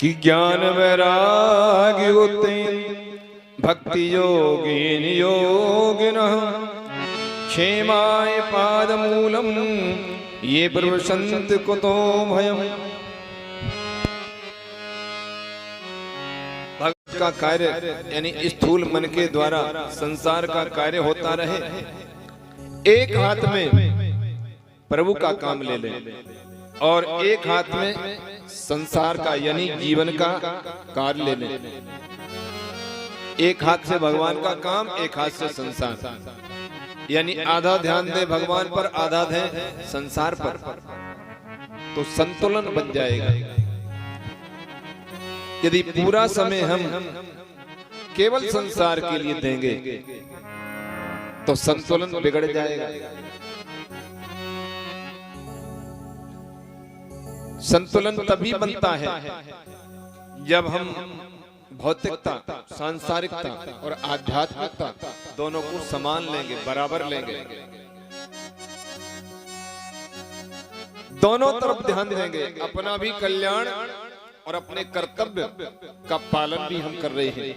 कि ज्ञान वैराग्य होते भक्ति योगीन योगिनः क्षेमाय पादमूलम ये प्रवसन्त कुतो भयम्। भक्त का कार्य यानी स्थूल मन के द्वारा संसार का कार्य होता रहे, एक हाथ में प्रभु का काम ले ले और एक हाथ में संसार का यानी जीवन का कार्य ले ले। एक हाथ से भगवान का काम, एक हाथ से संसार, यानी आधा ध्यान दे भगवान पर, आधा दे संसार पर, तो संतुलन बन जाएगा। यदि पूरा समय हम केवल संसार के लिए देंगे तो संतुलन बिगड़ जाएगा। संतुलन तभी बनता है जब हम भौतिकता, सांसारिकता और आध्यात्मिकता दोनों को समान लेंगे, बराबर लेंगे, दोनों तरफ ध्यान देंगे। अपना भी कल्याण और अपने कर्तव्य का पालन भी हम कर रहे हैं।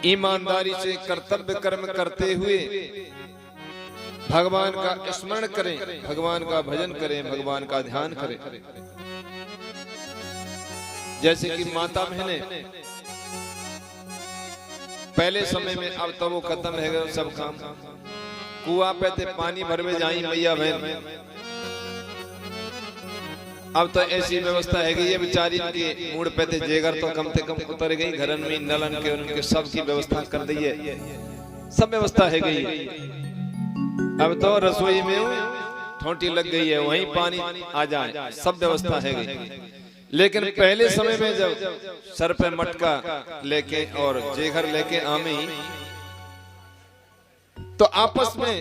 ईमानदारी से कर्तव्य कर्म करते हुए भगवान का स्मरण करें, भगवान का भजन करें, भगवान का ध्यान करें। जैसे कि माता बहने पहले समय में, अब तो वो खत्म है गए सब काम, कुआं पे थे पानी भरवे जाई मैया बहन, अब तो ऐसी व्यवस्था है कि ये बेचारी के मूड पे थे जेगर तो कम से कम उतर गई, घरन में नलन के उनके सब की व्यवस्था कर दी है, सब व्यवस्था है गई। अब तो रसोई में ठोंटी लग गई है, वहीं पानी आ जाए, सब व्यवस्था है गई। लेकिन पहले समय में जब सर पे मटका लेके और जेघर लेके आमी, तो आपस में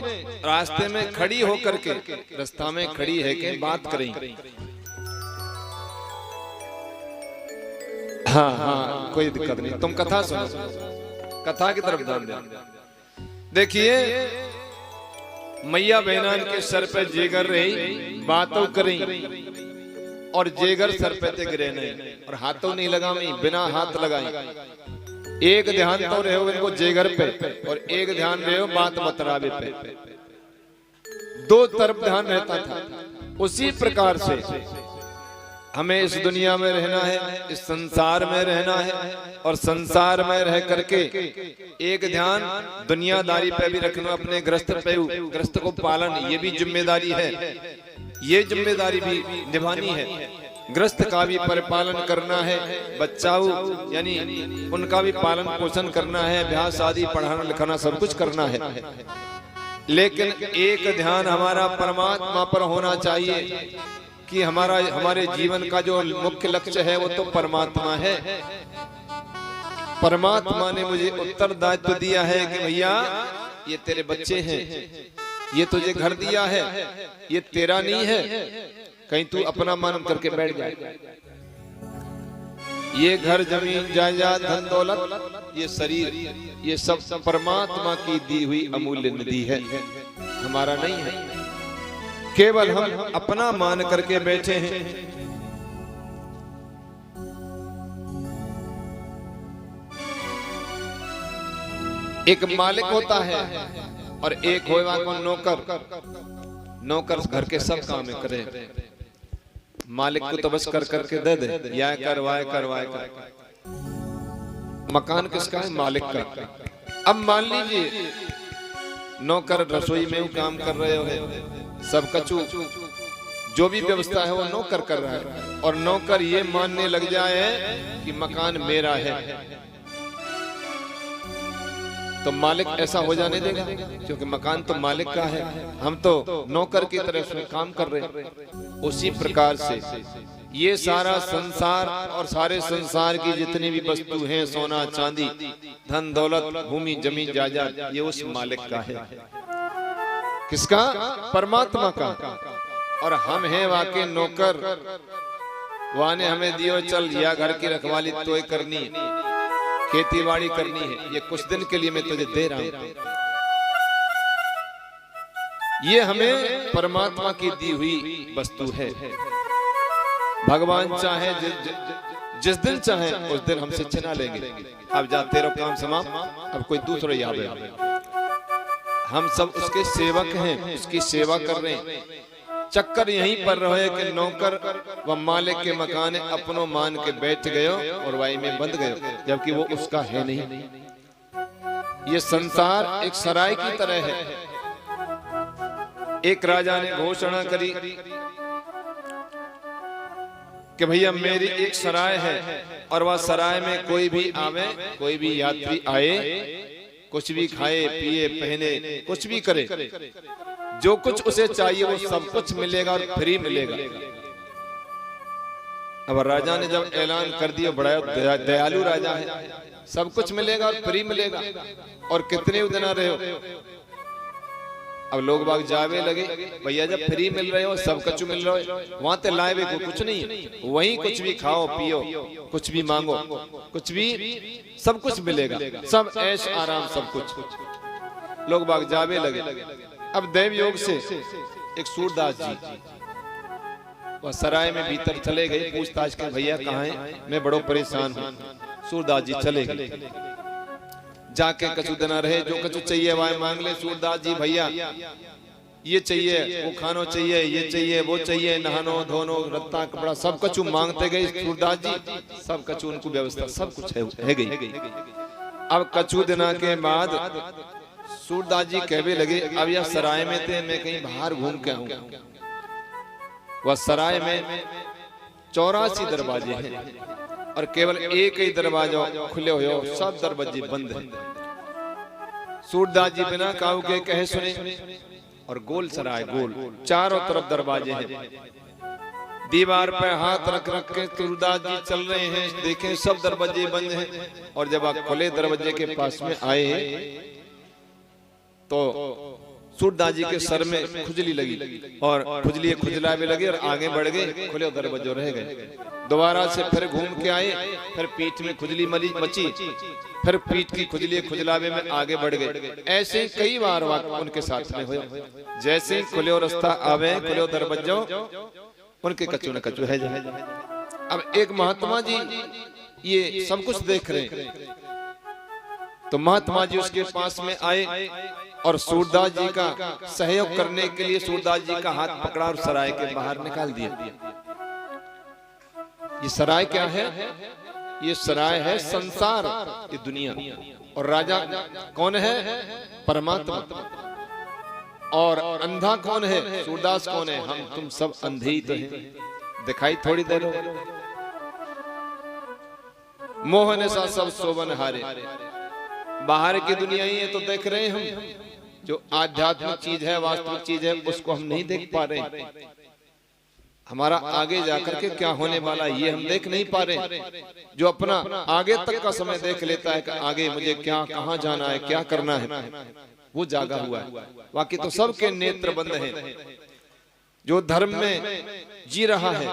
रास्ते में खड़ी होकर के, रास्ता में खड़ी है के बात करें। हाँ हाँ कोई दिक्कत नहीं, तुम कथा सुनो, कथा की तरफ ध्यान दें। देखिए मैया बहनान के सर पे जेगर रही, बातों करें और जेगर सर पे ते गिरे नहीं और हाथों नहीं लगाई, बिना हाथ लगाई। एक ध्यान तो रहे हो इनको जेगर पे और एक ध्यान रहे हो बात बतरावे पे, दो तरफ ध्यान रहता था। उसी प्रकार से हमें इस दुनिया में रहना है, इस संसार में रहना है और संसार में रह करके एक ध्यान दुनियादारी पे भी रखना, अपने गृहस्थ पे, गृहस्थ को पालन, ये भी जिम्मेदारी है, ये जिम्मेदारी भी निभानी है। गृहस्थ का भी परिपालन करना है, बच्चाओं यानी उनका भी पालन पोषण करना है, ब्याह शादी पढ़ाना लिखाना सब कुछ करना है। लेकिन एक ध्यान हमारा परमात्मा पर होना चाहिए कि हमारे जीवन का जो मुख्य लक्ष्य है वो तो परमात्मा है। परमात्मा ने मुझे उत्तरदायित्व दिया है कि भैया ये तेरे बच्चे हैं, ये तुझे घर दिया है, ये तेरा नहीं है, कहीं तू अपना मन करके बैठ जाए। ये घर जमीन जायदाद धन दौलत ये शरीर ये सब परमात्मा की दी हुई अमूल्य निधि है, हमारा नहीं है। केवल हम अपना मान करके बैठे हैं। एक मालिक होता है और एक होगा कौन, नौकर। नौकर घर के सब काम करे, मालिक को तो बस कर करके दे दे, या करवाए करवाए कर। मकान किसका है? मालिक का। अब मान लीजिए नौकर रसोई में वो काम कर रहे हो, सब कचू जो भी व्यवस्था है वो नौकर कर रहा है, और नौकर ये मानने लग जाए कि मकान मेरा है, तो मालिक ऐसा हो जाने देगा? क्योंकि मकान तो मालिक का है, हम तो नौकर की तरह से काम कर रहे हैं। उसी प्रकार से ये सारा संसार और सारे संसार की जितनी भी वस्तु हैं, सोना चांदी धन दौलत भूमि जमीन जायदाद, ये उस मालिक का है। किसका? परमात्मा का। और हम हैं वाके नौकर, वाने हमें दियो चल, या घर की रखवाली तो करनी, खेती बाड़ी करनी है, ये कुछ दिन के लिए मैं तुझे दे रहा हूं। ये हमें परमात्मा की दी हुई वस्तु है। भगवान चाहे जिस दिन चाहे उस दिन हमसे छिना लेंगे। अब जा तेरा काम समाप्त, अब कोई दूसरा याद है। हम सब उसके सेवक हैं, उसकी सेवा कर रहे हैं। चक्कर यहीं पर रहे कि नौकर व मालिक के मकाने अपनों मान के बैठ गयो और वाई में बंद गयो, जबकि वो उसका है नहीं। ये संसार एक सराय की तरह है। एक राजा ने घोषणा करी कि भैया मेरी एक सराय है और वह सराय में कोई भी आवे, कोई भी यात्री आए, कुछ भी खाए पिए पहने कुछ भी करे, जो कुछ उसे चाहिए वो सब कुछ मिलेगा और फ्री मिलेगा। अब राजा ने जब ऐलान कर दिया, बड़ा दयालु राजा है, सब कुछ मिलेगा और फ्री मिलेगा, और कितने दिन रहे हो। अब लोग बाग जावे लगे, भैया जब फ्री मिल रहे हो, सब कुछ मिल रहा है, वहां ते लाए को कुछ नहीं है, वहीं कुछ भी खाओ पियो, कुछ भी मांगो, कुछ भी, सब कुछ मिलेगा, सब ऐश आराम सब कुछ। लोग बाग जावे लगे। अब देव योग से एक सूरदास जी वह सराय में भीतर चले गए, पूछताछ के भैया कहाँ हैं, मैं बड़ो परेशान हूँ। सूरदास जी चले गए, जाके कछु देना रहे, जो कछु चाहिए वह मांग ले। सूरदास जी भैया ये चाहिए, वो खानो चाहिए, ये चाहिए, वो चाहिए, नहानो धोनो रत्ता कपड़ा सब कछु मांगते गए सूरदास जी, सब कछु उनको व्यवस्था सब कुछ है गई। अब कछु दिना के बाद सूरदास जी कहवे लगे, अब यह सराय में थे, मैं कहीं बाहर घूम के आऊं। वह सराय में 84 दरवाजे हैं और केवल एक ही दरवाजा खुले हुए, सब दरवाजे बंद हैं। सूरदास जी बिना काऊ के कहे सुने, और गोल सराय गोल, चारों तरफ दरवाजे हैं। दीवार पे हाथ रख रख के सूरदास जी चल रहे हैं, देखें सब दरवाजे बंद हैं। और जब आप खुले दरवाजे के पास में आए तो सूरदास जी के सर में खुजली लगी, और खुजली खुजला भी लगे और आगे बढ़ गए, खुले दरवाजे रह गए। दोबारा से फिर घूम के आए, फिर पीठ में खुजली मची, फिर पीठ की खुजली खुजलावे में आगे बढ़ गए। ऐसे कई बार उनके साथ में हुए। जैसे ही खुले रास्ता आवे, खुले दरवाजों उनके कचू न कचू है। अब एक महात्मा जी ये सब कुछ देख रहे हैं, तो महात्मा जी उसके पास में आए और सूरदास जी का सहयोग करने के लिए सूरदास जी का हाथ पकड़ा और सराय के बाहर निकाल दिया। ये सराय क्या है? ये सराय है संसार, ये दुनिया। और राजा कौन है? परमात्मा। और अंधा कौन है? सूरदास कौन है? हम तुम सब अंधे ही तो हैं, दिखाई थोड़ी देर हो। मोहन सा सब शोभन हारे, बाहर की दुनिया ही है तो देख रहे हैं हम, जो आध्यात्मिक चीज है, वास्तविक चीज है, उसको हम नहीं देख पा रहे। हमारा आगे जाकर के क्या होने वाला ये हम देख नहीं पा रहे। जो अपना आगे तक का समय देख लेता है कि आगे मुझे क्या, कहाँ जाना है, क्या करना है, वो जागा हुआ है। बाकी तो सबके नेत्र बंद हैं। जो धर्म में जी रहा है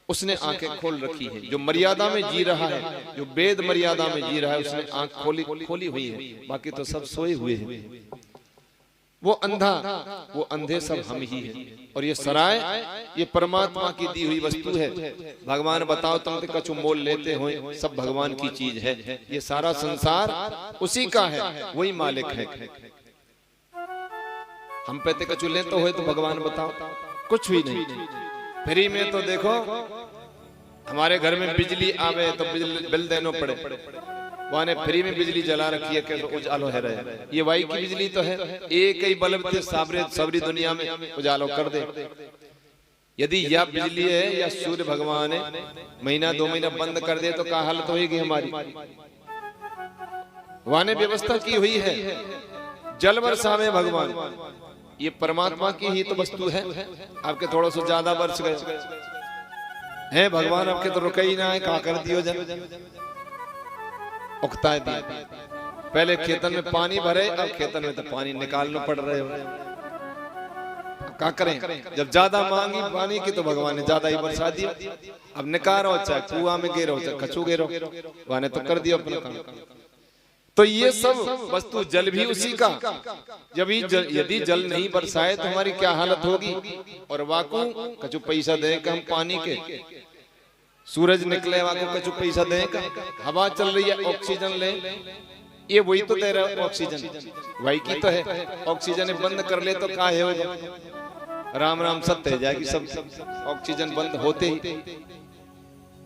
उसने आंखें खोल रखी है, जो मर्यादा में जी रहा है, जो वेद मर्यादा में जी रहा है, उसने आंख खोली हुई है। बाकी तो सब सोए हुए हैं। वो अंधा, वो अंधे सब हम ही हैं। और ये सराय ये परमात्मा की दी हुई वस्तु है। भगवान बताओ तुम कछु मोल लेते हो, सब भगवान की चीज है। ये सारा संसार उसी का है, वही मालिक है। हम पे कछु लेते हो तो भगवान बताओ कुछ भी नहीं। फ्री में तो देखो हमारे घर में बिजली आवे तो बिल देना पड़े, वाने फ्री में बिजली जला रखी है, कैसे उजालो है रहे। ये वाई की बिजली तो है, एक ही बल्ब से सारी दुनिया में उजालो कर दे। यदि यह बिजली है या सूर्य भगवान है, महीना 2 महीना बंद कर दे तो क्या हालत होगी हमारी। वाने व्यवस्था की हुई है, जल बरसावे भगवान, ये परमात्मा की ही तो वस्तु है। आपके थोड़ा सा ज्यादा बरस गए है भगवान, आपके तो रुके ही ना है, कहा कर दियो जन उकता दिया। पहले खेतन में पानी भरे, अब खेतन में तो पानी निकालना पड़ रहे हो। क्या करें? जब ज्यादा मांगी पानी की तो भगवान ने ज्यादा ही बरसा दिया। अब निकारो, चाहे कुआं में गिरो, चाहे कछू गिरो, वहां तो कर दिया अपना काम। तो ये सब वस्तु, जल भी उसी का। यदि जल नहीं बरसाए तो हमारी क्या हालत होगी। और वाकू कछु पैसा दे का हम पानी के, सूरज निकले वाकू कछु पैसा दे का, हवा चल रही है ऑक्सीजन ले, ये वही तो दे रहा है ऑक्सीजन, वही की तो है। ऑक्सीजन बंद कर ले तो क्या है होगा, राम राम सत्य जाएगी सब। ऑक्सीजन बंद होते ही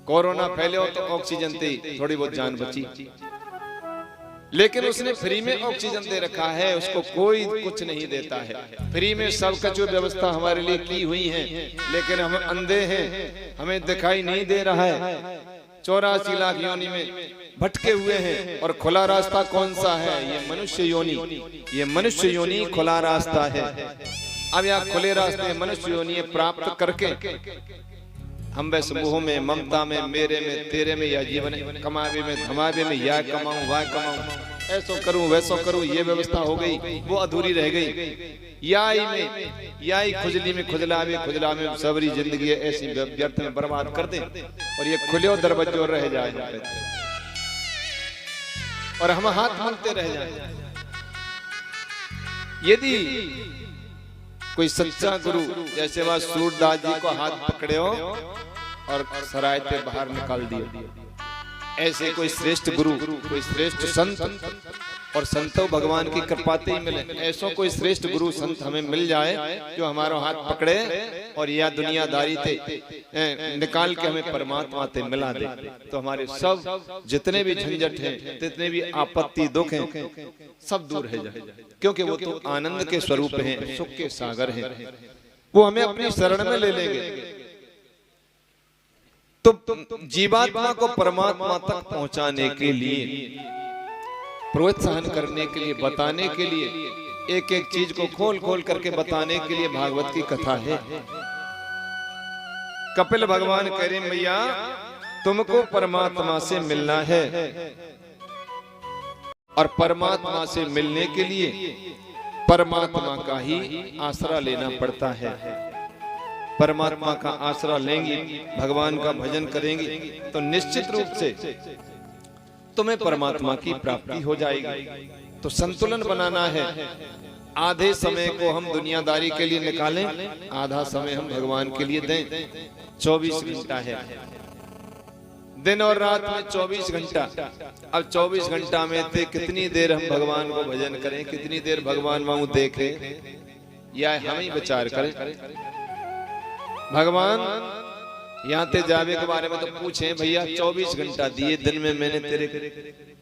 कोरोना फैले हो तो ऑक्सीजन थी, थोड़ी बहुत जान बची। लेकिन उसने फ्री में ऑक्सीजन दे रखा है, उसको कोई कुछ नहीं देता है। फ्री में सब कुछ व्यवस्था हमारे लिए की हुई है, लेकिन हम अंधे हैं, हमें दिखाई नहीं दे रहा है। 84 लाख योनि में भटके हुए हैं। और खुला रास्ता कौन सा है, ये मनुष्य योनि। ये मनुष्य योनि खुला रास्ता है। अब यहाँ खुले रास्ते मनुष्य योनि प्राप्त करके हम वह समूहों में, ममता में, मेरे में, तेरे में, या जीवन कमावे में, धमावे में, या कमाऊं वह कमाऊं, ऐसो करूं वैसो करूं, ये व्यवस्था हो गई, वो अधूरी रह गई। याई खुजली में खुजलावे, खुजला में सबरी जिंदगी ऐसी व्यर्थ में बर्बाद कर दे, और ये खुले दरवाजे रह जाए और हम हाथ मलते रह जाए। यदि कोई सच्चा गुरु, जैसे वह सूरदास जी को हाथ पकड़े हो और सराय से बाहर निकाल दिए, ऐसे कोई श्रेष्ठ गुरु, कोई श्रेष्ठ संत, और संतों भगवान की कृपा से ही मिले, ऐसो कोई श्रेष्ठ गुरु संत हमें मिल जाए जो हमारा हाथ पकड़े और यह दुनियादारी थे निकाल के हमें परमात्मा से मिला दे, तो हमारे सब जितने भी झंझट हैं, जितने भी आपत्ति दुख हैं, सब दूर है जाए। क्योंकि वो तो आनंद के स्वरूप हैं, सुख के सागर हैं, वो हमें अपनी शरण में ले लेंगे। तो जीवात्मा को परमात्मा तक पहुंचाने के लिए, प्रोत्साहन करने के लिए, बताने के लिए, एक एक चीज को खोल खोल करके बताने के लिए भागवत की कथा है। कपिल भगवान कह रहे मैया तुमको परमात्मा से मिलना है, और परमात्मा से मिलने के लिए परमात्मा का ही आसरा लेना पड़ता है। परमात्मा का आसरा लेंगे, भगवान का भजन करेंगे, तो निश्चित रूप से तुम्हें परमात्मा की प्राप्ति हो जाएगी। तो संतुलन बनाना है। आधे समय को हम दुनियादारी के लिए निकालें, आधा समय हम भगवान के लिए दें। 24 घंटा है, दिन और रात में 24 घंटा। अब 24 घंटा में से कितनी देर हम भगवान को भजन करें, कितनी देर भगवान वहां देखें, या हम ही विचार करें। भगवान यहाँ ते जावे के बारे में तो पूछे भैया 24 घंटा दिए दिन में मैंने तेरे,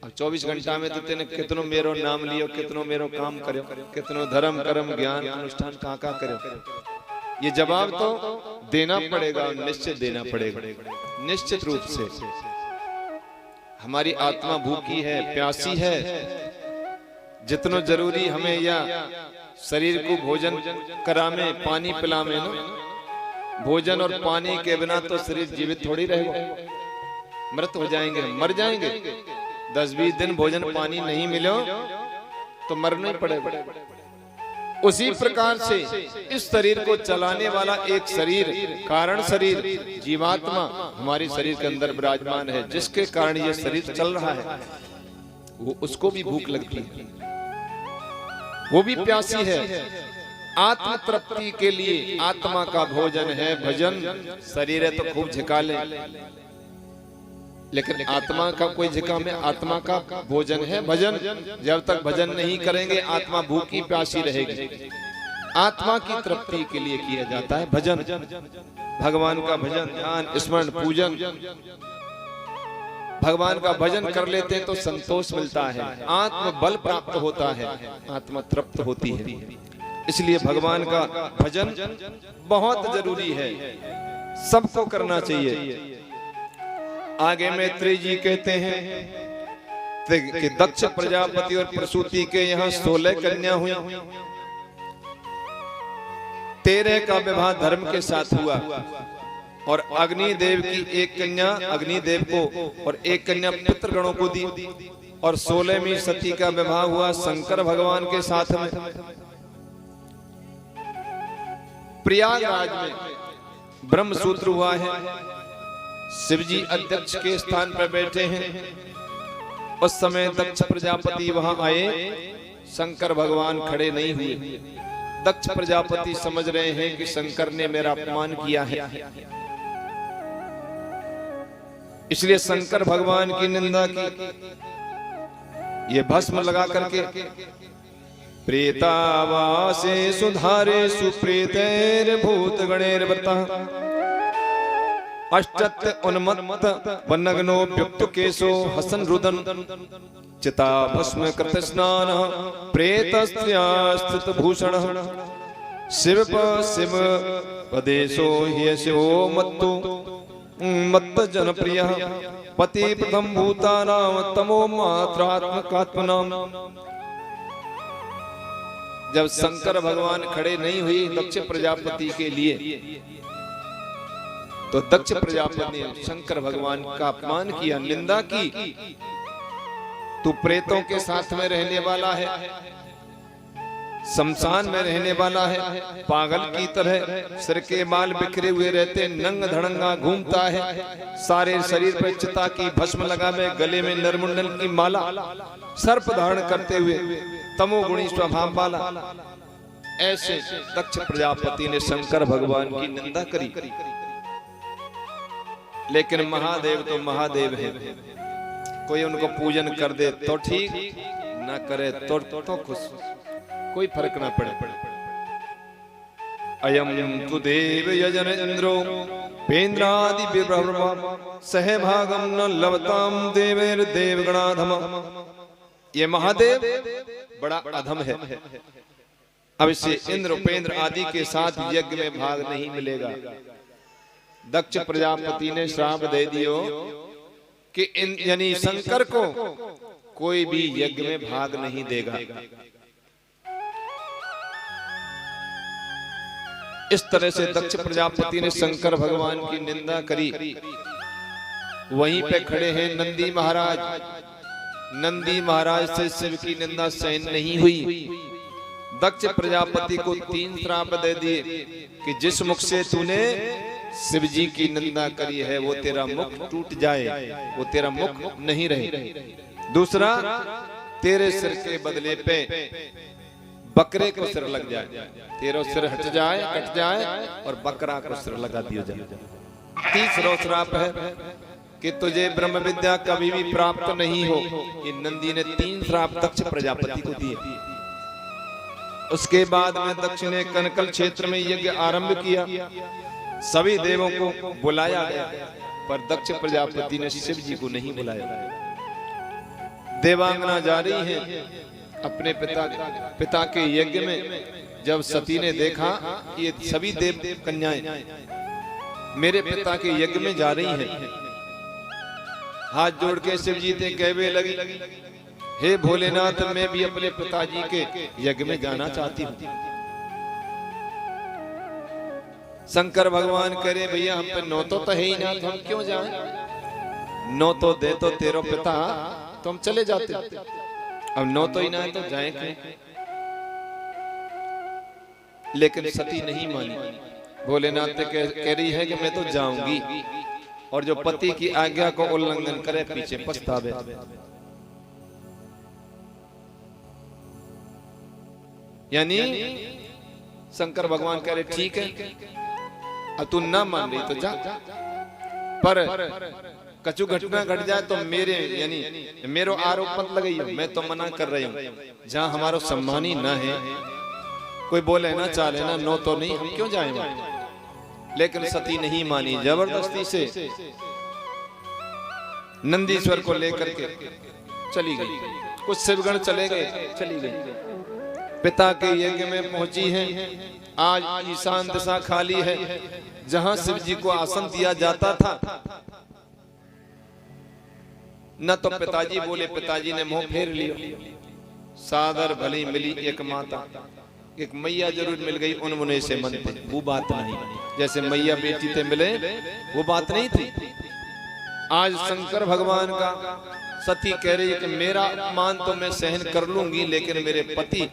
अब 24 घंटा में तो तेने कितनो मेरो नाम लियो, कितनो मेरो काम करो, कितनो धर्म कर्म ज्ञान अनुष्ठान कहाँ कहाँ करो। ये जवाब तो देना पड़ेगा, निश्चित देना पड़ेगा। निश्चित रूप से हमारी आत्मा भूखी है, प्यासी है। जितनो जरूरी हमें या शरीर को भोजन करामे, पानी पिलामे ना, भोजन और पानी के बिना तो शरीर जीवित थोड़ी रहेगा, मृत हो जाएंगे, मर जाएंगे। 10-20 दिन भोजन पानी नहीं मिलो तो मरना ही पड़ेगा। उसी प्रकार से इस शरीर को चलाने वाला एक शरीर, कारण शरीर, जीवात्मा हमारे शरीर के अंदर विराजमान है, जिसके कारण ये शरीर चल रहा है। वो उसको भी भूख लगती है, वो भी प्यासी है। आत्म तृप्ति के लिए आत्मा का भोजन है भजन। शरीर है तो खूब झिका ले, लेकिन आत्मा का कोई झिका में, आत्मा का भोजन है भजन। जब तक भजन नहीं करेंगे आत्मा भूखी प्यासी रहेगी। आत्मा की तृप्ति के लिए किया जाता है भजन, भगवान का भजन, ध्यान, स्मरण, पूजन। भगवान का भजन कर लेते हैं तो संतोष मिलता है, आत्म बल प्राप्त होता है, आत्मा तृप्त होती है। इसलिए भगवान का भजन बहुत जरूरी है, सबको करना चाहिए। आगे मैत्री जी कहते हैं कि दक्ष प्रजापति और प्रसूति के यहाँ 16 कन्या हुई। 13 का विवाह धर्म के साथ हुआ, और अग्निदेव की एक कन्या अग्निदेव को और एक कन्या पितृगणों को दी, और 16वीं सती का विवाह हुआ शंकर भगवान के साथ में। प्रयागराज में ब्रह्म सूत्र हुआ है, शिवजी अध्यक्ष के स्थान पर बैठे हैं। उस समय दक्ष प्रजापति वहां आए, शंकर भगवान खड़े नहीं हुए। दक्ष प्रजापति समझ रहे हैं कि शंकर ने मेरा अपमान किया है, इसलिए शंकर भगवान की निंदा की। ये भस्म लगा करके प्रेतावासे सुधारे सुप्रेतैर भूत गणेर व्रता अष्टत उन्मत्त वनग्नोऽप्युक्त केशो हसन रुदन चिता भस्म कृत स्नान प्रेतस्त्र्यास्थित भूषण शिव शिव पदेशो हि शिवो मत्तो मत्त जनप्रिय पति प्रथम भूतानां तमो मात्रात्मकात्मनाम। जब शंकर भगवान खड़े नहीं हुई दक्ष प्रजापति के लिए, तो दक्ष प्रजापति ने शंकर भगवान का अपमान किया, निंदा की। तू प्रेतों के साथ में रहने वाला है, शमशान में रहने वाला है, पागल की तरह सिर के बाल बिखरे हुए रहते, नंग धड़ंगा घूमता है, सारे शरीर पर चिता की भस्म लगावे, गले में नरमुंडल की माला, सर्प धारण करते हुए तमोगुणी स्वभाव वाला। ऐसे दक्ष प्रजापति ने शंकर भगवान की निंदा करी। लेकिन महादेव तो महादेव है, कोई उनको पूजन कर दे तो ठीक, ना करे तो खुश, कोई फर्क ना पड़े। अयम तु देव यजन इंद्रो पेन्द्रादि विब्रह्म सहभागम न लवताम देवेर देवगणाधम। ये महादेव बड़ा अधम है, अब इसे इंद्र उपेंद्र आदि के साथ यज्ञ में भाग नहीं मिलेगा। दक्ष प्रजापति ने श्राप दे दियो कि यानी शंकर को कोई भी यज्ञ में भाग नहीं देगा। इस तरह से दक्ष प्रजापति ने शंकर भगवान की निंदा करी। वहीं पे खड़े हैं नंदी महाराज। नंदी महाराज से शिव की निंदा सहन नहीं हुई। दक्ष प्रजापति को 3 श्राप दे दिए कि जिस मुख से तूने शिव जी की निंदा करी है वो तेरा मुख टूट जाए, वो तेरा मुख नहीं रहे। दूसरा, तेरे सिर के बदले पे बकरे को सिर लग जाए, तेरा सिर हट जाए, कट जाए और बकरा को सिर लगा दिया जाए। तीसरा श्राप है कि तुझे ब्रह्म विद्या कभी भी प्राप्त नहीं हो। ये नंदी ने 3 श्राप दक्ष प्रजापति को दिए। उसके बाद में दक्ष ने कनकल क्षेत्र में यज्ञ आरंभ किया। सभी देवों को बुलाया गया, पर दक्ष प्रजापति ने शिव जी को नहीं बुलाया। देवांगना जा रही है अपने पिता के यज्ञ में। जब सती ने देखा ये सभी देव कन्याएं मेरे पिता के यज्ञ में जा रही हैं, हाथ जोड़ के शिव जी से कहने लगी, हे भोलेनाथ, मैं भी अपने पिताजी के यज्ञ में जाना चाहती हूँ। शंकर भगवान करे, भैया हम पे नौतो तो है ही ना, तो हम क्यों जाएं? नौतो दे तो तेरो पिता, तो हम चले जाते। अब नौतो ही ना है तो जाए क्यों? लेकिन सती नहीं मानी। भोलेनाथ कह रही है कि मैं तो जाऊंगी, और जो पति की आज्ञा को उल्लंघन करे पीछे पछतावे। यानी शंकर भगवान कह रहे ठीक है, अब तू ना मान रही तो जा, पर कछु घटना घट जाए तो मेरे यानी मेरो आरोप मत लगाइए। मैं तो मना कर रही हूँ, जहाँ हमारा सम्मान ही ना है, कोई बोले ना चाले ना, नो तो नहीं, हम क्यों जाएं वहां? लेकिन सती नहीं मानी, जबरदस्ती से नंदीश्वर को लेकर के चली गई। कुछ शिवगण चले गए, चली गई। पिता के यज्ञ में पहुंची है। आज ईशान दिशा खाली है, जहां शिव जी को आसन दिया जाता था। न तो पिताजी बोले, पिताजी ने मुंह फेर लिया। सादर भली मिली एक माता, एक मैया जरूर मिल गई उन मुने से मन पे, वो बात नहीं। जैसे मैया बेटी से मिले वो बात नहीं थी। आज शंकर भगवान का सती कह रही है कि मेरा अपमान तो मैं सहन कर लूंगी, लेकिन मेरे पति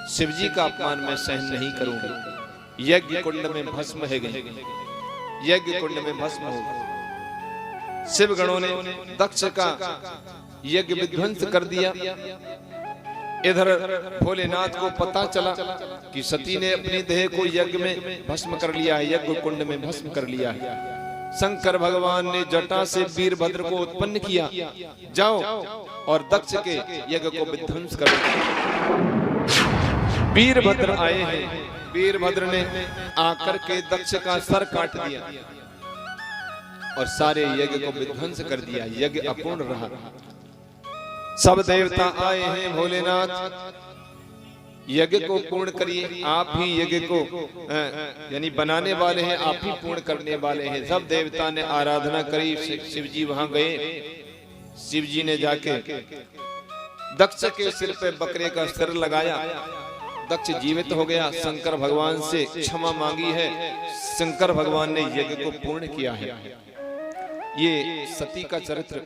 शिवजी का अपमान मैं सहन नहीं करूंगी। यज्ञ कुंड में भस्म है गई, यज्ञ कुंड में भस्म हो गई। शिव गणों ने दक्ष का यज्ञ विध्वंस कर दिया। इधर भोलेनाथ को पता चला कि सती ने अपनी देह को यज्ञ में भस्म कर लिया है, यज्ञ कुंड में भस्म कर लिया है। शंकर भगवान ने जटा से वीरभद्र को उत्पन्न किया, जाओ और दक्ष के यज्ञ को विध्वंस करो। वीरभद्र आए हैं, वीरभद्र ने आकर के दक्ष का सर काट दिया और सारे यज्ञ को विध्वंस कर दिया, यज्ञ अपूर्ण रहा। सब देवता आए हैं, भोलेनाथ यज्ञ को पूर्ण करिए, आप ही यज्ञ को यानी बनाने वाले हैं, आप ही पूर्ण करने वाले हैं। सब देवता ने आराधना करी, शिव जी वहां गए। शिव जी ने जाके दक्ष के सिर पे बकरे का सिर लगाया, दक्ष जीवित हो गया। शंकर भगवान से क्षमा मांगी है, शंकर भगवान ने यज्ञ को पूर्ण किया है। ये सती का चरित्र